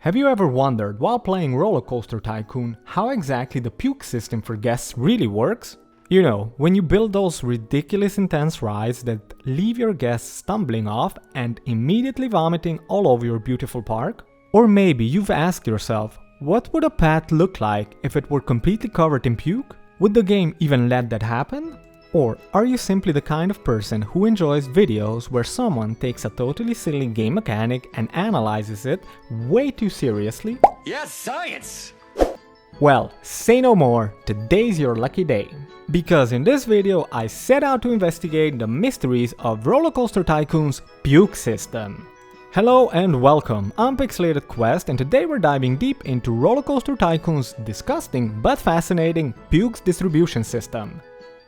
Have you ever wondered, while playing RollerCoaster Tycoon, how exactly the puke system for guests really works? You know, when you build those ridiculous intense rides that leave your guests stumbling off and immediately vomiting all over your beautiful park? Or maybe you've asked yourself, what would a path look like if it were completely covered in puke? Would the game even let that happen? Or are you simply the kind of person who enjoys videos where someone takes a totally silly game mechanic and analyzes it way too seriously? Yes, science! Well, say no more, today's your lucky day. Because in this video I set out to investigate the mysteries of RollerCoaster Tycoon's puke system. Hello and welcome, I'm PixelatedQuest and today we're diving deep into RollerCoaster Tycoon's disgusting but fascinating puke distribution system.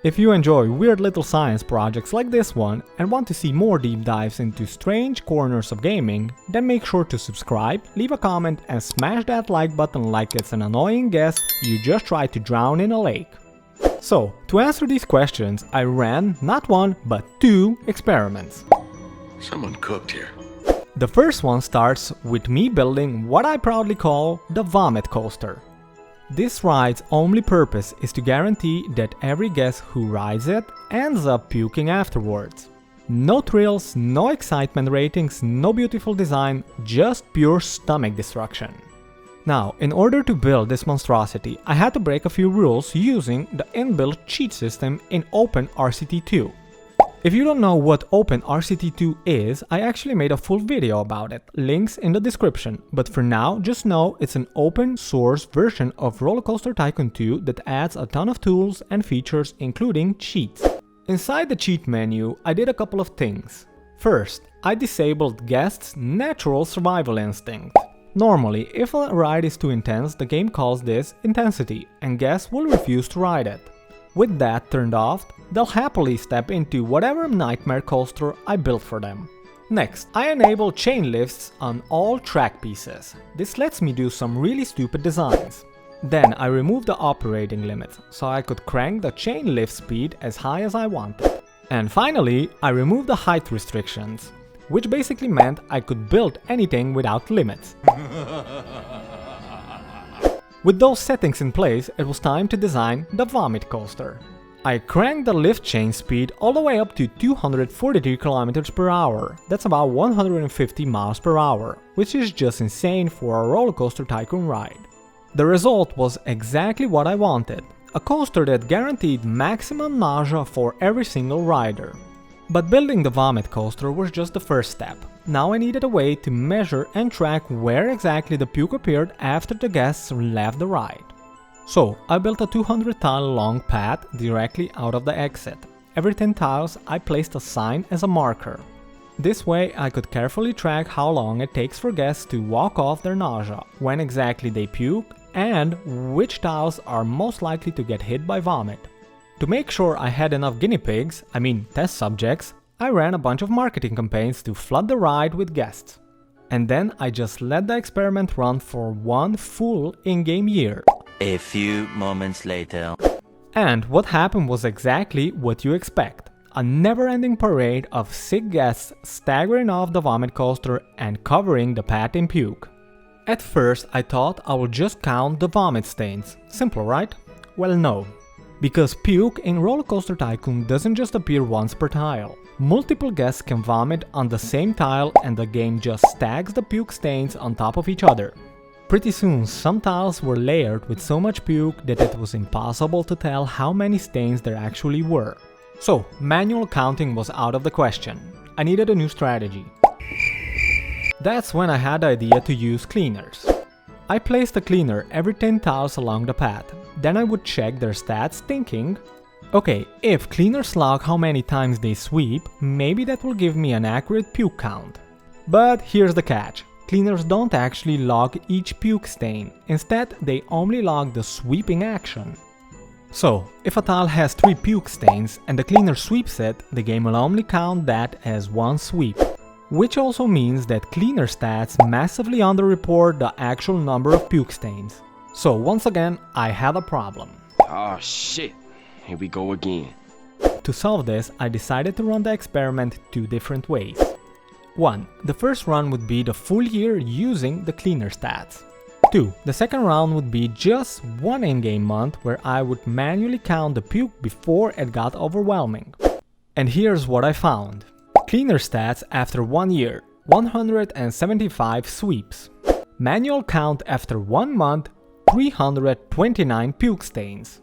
If you enjoy weird little science projects like this one and want to see more deep dives into strange corners of gaming, then make sure to subscribe, leave a comment and smash that like button like it's an annoying guest you just tried to drown in a lake. So, to answer these questions, I ran not one but two experiments. Someone cooked here. The first one starts with me building what I proudly call the vomit coaster. This ride's only purpose is to guarantee that every guest who rides it ends up puking afterwards. No thrills, no excitement ratings, no beautiful design, just pure stomach destruction. Now, in order to build this monstrosity, I had to break a few rules using the inbuilt cheat system in OpenRTC2. If you don't know what OpenRTC2 is, I actually made a full video about it, links in the description, but for now just know it's an open source version of RollerCoaster Tycoon 2 that adds a ton of tools and features including cheats. Inside the cheat menu I did a couple of things. First, I disabled guests' natural survival instinct. Normally, if a ride is too intense, the game calls this intensity and guests will refuse to ride it. With that turned off, they'll happily step into whatever nightmare coaster I built for them. Next, I enable chain lifts on all track pieces. This lets me do some really stupid designs. Then I removed the operating limit, so I could crank the chain lift speed as high as I wanted. And finally, I removed the height restrictions, which basically meant I could build anything without limits. With those settings in place, it was time to design the vomit coaster. I cranked the lift chain speed all the way up to 243 km per hour, that's about 150 miles per hour, which is just insane for a RollerCoaster Tycoon ride. The result was exactly what I wanted, a coaster that guaranteed maximum nausea for every single rider. But building the vomit coaster was just the first step. Now I needed a way to measure and track where exactly the puke appeared after the guests left the ride. So I built a 200 tile long path directly out of the exit. Every 10 tiles I placed a sign as a marker. This way I could carefully track how long it takes for guests to walk off their nausea, when exactly they puke, and which tiles are most likely to get hit by vomit. To make sure I had enough guinea pigs, test subjects, I ran a bunch of marketing campaigns to flood the ride with guests. And then I just let the experiment run for one full in-game year. A few moments later. And what happened was exactly what you expect. A never-ending parade of sick guests staggering off the vomit coaster and covering the path in puke. At first I thought I would just count the vomit stains. Simple, right? Well, no. Because puke in RollerCoaster Tycoon doesn't just appear once per tile. Multiple guests can vomit on the same tile and the game just stacks the puke stains on top of each other. Pretty soon some tiles were layered with so much puke that it was impossible to tell how many stains there actually were. So manual counting was out of the question. I needed a new strategy. That's when I had the idea to use cleaners. I placed a cleaner every 10 tiles along the path. Then I would check their stats thinking, okay, if cleaners log how many times they sweep, maybe that will give me an accurate puke count. But here's the catch. Cleaners don't actually log each puke stain. Instead, they only log the sweeping action. So, if a tile has 3 puke stains and the cleaner sweeps it, the game will only count that as one sweep. Which also means that cleaner stats massively underreport the actual number of puke stains. So once again, I had a problem. Oh shit, here we go again. To solve this, I decided to run the experiment 2 different ways. 1. The first run would be the full year using the cleaner stats. 2. The second round would be just one in-game month where I would manually count the puke before it got overwhelming. And here's what I found. Cleaner stats after 1 year, 175 sweeps. Manual count after 1 month, 329 puke stains.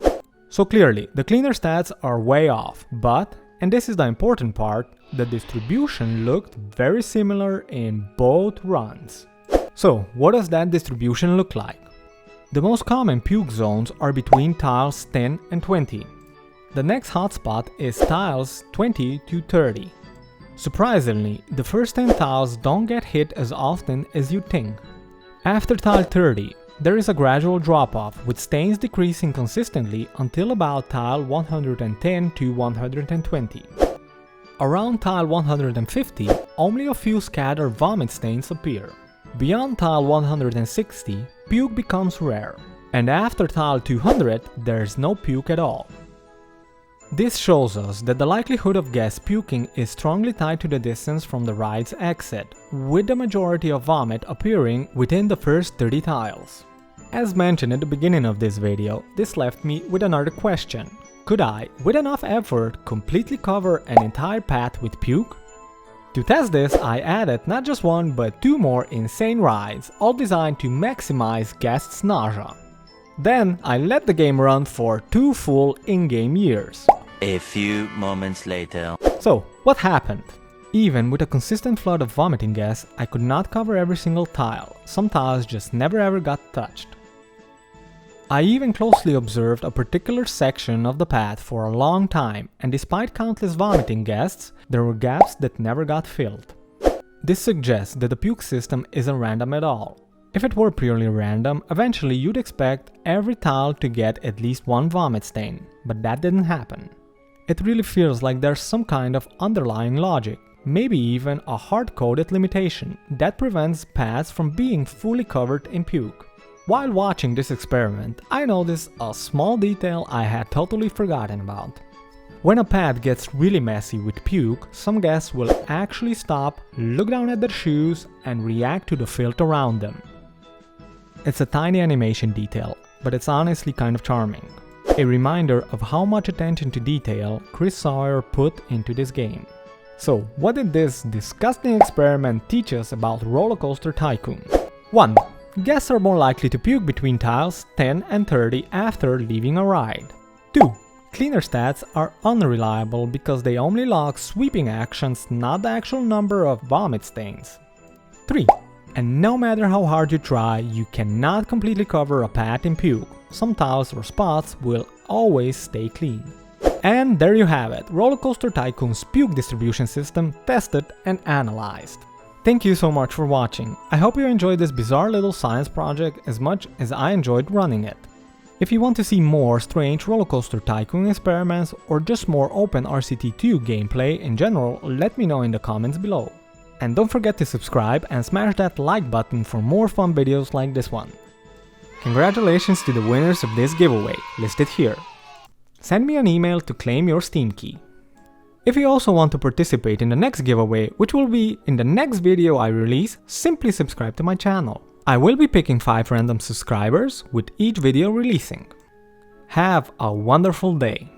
So clearly, the cleaner stats are way off, but, and this is the important part, the distribution looked very similar in both runs. So, what does that distribution look like? The most common puke zones are between tiles 10 and 20. The next hotspot is tiles 20 to 30. Surprisingly, the first 10 tiles don't get hit as often as you'd think. After tile 30, there is a gradual drop-off, with stains decreasing consistently until about tile 110 to 120. Around tile 150, only a few scattered vomit stains appear. Beyond tile 160, puke becomes rare, and after tile 200, there's no puke at all. This shows us that the likelihood of guests puking is strongly tied to the distance from the ride's exit, with the majority of vomit appearing within the first 30 tiles. As mentioned at the beginning of this video, this left me with another question. Could I, with enough effort, completely cover an entire path with puke? To test this, I added not just one but 2 more insane rides, all designed to maximize guests' nausea. Then I let the game run for 2 full in-game years. A few moments later. So, what happened? Even with a consistent flood of vomiting guests, I could not cover every single tile. Some tiles just never ever got touched. I even closely observed a particular section of the path for a long time, and despite countless vomiting guests, there were gaps that never got filled. This suggests that the puke system isn't random at all. If it were purely random, eventually you'd expect every tile to get at least one vomit stain, but that didn't happen. It really feels like there's some kind of underlying logic, maybe even a hard-coded limitation, that prevents paths from being fully covered in puke. While watching this experiment, I noticed a small detail I had totally forgotten about. When a path gets really messy with puke, some guests will actually stop, look down at their shoes, and react to the filth around them. It's a tiny animation detail, but it's honestly kind of charming. A reminder of how much attention to detail Chris Sawyer put into this game. So, what did this disgusting experiment teach us about RollerCoaster Tycoon? 1. Guests are more likely to puke between tiles 10 and 30 after leaving a ride. 2. Cleaner stats are unreliable because they only log sweeping actions, not the actual number of vomit stains. 3. And no matter how hard you try, you cannot completely cover a path in puke. Some tiles or spots will always stay clean. And there you have it, RollerCoaster Tycoon's puke distribution system tested and analyzed. Thank you so much for watching. I hope you enjoyed this bizarre little science project as much as I enjoyed running it. If you want to see more strange RollerCoaster Tycoon experiments or just more OpenRTC2 gameplay in general, let me know in the comments below. And don't forget to subscribe and smash that like button for more fun videos like this one. Congratulations to the winners of this giveaway, listed here. Send me an email to claim your Steam key. If you also want to participate in the next giveaway, which will be in the next video I release, simply subscribe to my channel. I will be picking 5 random subscribers with each video releasing. Have a wonderful day.